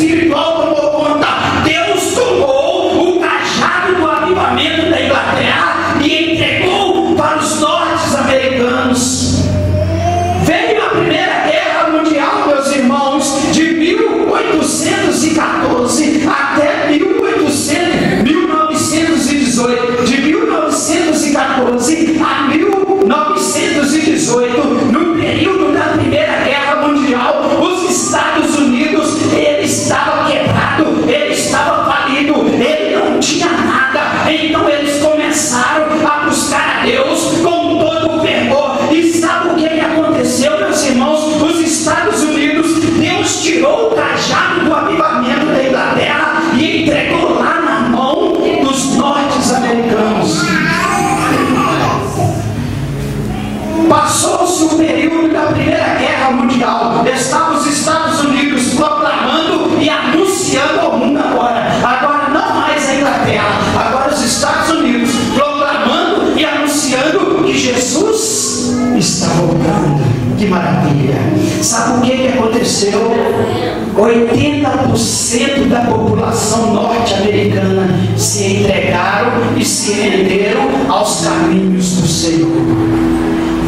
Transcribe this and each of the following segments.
espiritual tomou conta. Deus tomou o cajado do avivamento da Inglaterra e entregou para os norte-americanos. Veio a Primeira Guerra Mundial, meus irmãos, de 1814 até 1918. De 1914 a 1918, no período da Primeira Guerra Mundial, os Estados Unidos, ele estava quebrado, ele estava falido, ele não tinha nada. Então eles começaram a buscar a Deus com todo o fervor. E sabe o que aconteceu, meus irmãos? Os Estados Unidos, Deus tirou o cajado do avivamento da Inglaterra e entregou lá na mão dos norte-americanos. Passou-se o período da Primeira Guerra Mundial. Estavam os Estados Unidos proclamando e anunciando ao mundo agora não mais a Inglaterra, agora os Estados Unidos proclamando e anunciando que Jesus está voltando. Que maravilha! Sabe o que aconteceu? 80% da população norte-americana se entregaram e se renderam aos caminhos do Senhor.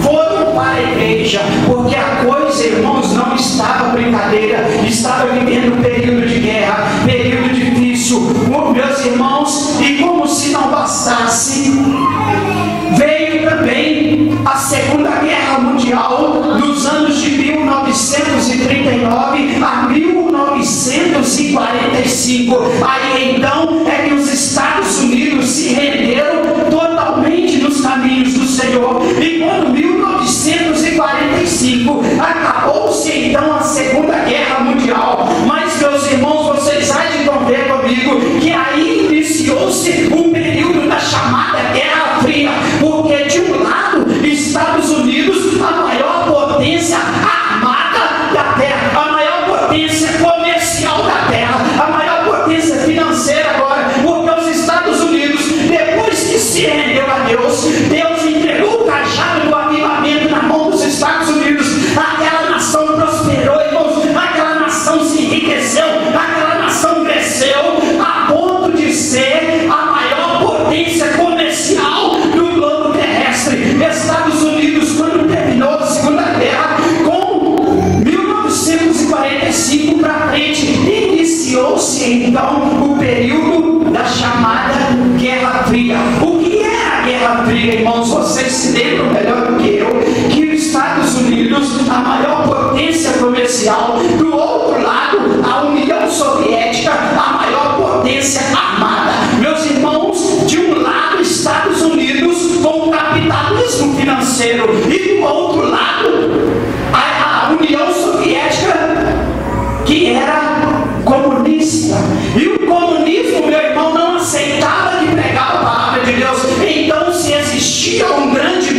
Foram para a igreja, porque a coisa, irmãos, não estava brincadeira, estava vivendo um período de guerra, período difícil, meus irmãos, e como se não bastasse, veio também a Segunda Guerra Mundial, dos anos de 1939 a 1945. Aí então é que os Estados Unidos se renderam totalmente nos caminhos do Senhor. E quando 1945 acabou-se então a Segunda Guerra Mundial. Mas, meus irmãos, vocês há de ver comigo que aí iniciou-se o período da chamada Guerra Fria, porque de um lado, Estados Unidos, a maior potência armada da Terra, a maior potência comercial da Terra, a maior potência financeira agora, porque os Estados Unidos, depois que se rendeu a Deus, Deus entregou o cajado do avivamento na mão dos Estados Unidos. Aquela nação prosperou, irmãos, aquela nação se enriqueceu, aquela nação cresceu a ponto de ser a maior potência comercial do globo terrestre. Estados Unidos, quando terminou a Segunda Guerra, com 1945 para frente, iniciou-se então o período da chamada Guerra Fria. O que é a Guerra Fria, irmãos? Vocês se lembram melhor do que eu que os Estados Unidos, a maior potência comercial, do outro lado, a União Soviética, a maior potência armada. Meus irmãos, de um lado, Estados Unidos com o capitalismo financeiro, e do outro lado, a União Soviética, que era comunista. E o comunismo, meu irmão, não aceitava de pregar a palavra de Deus. Então, se existia um grande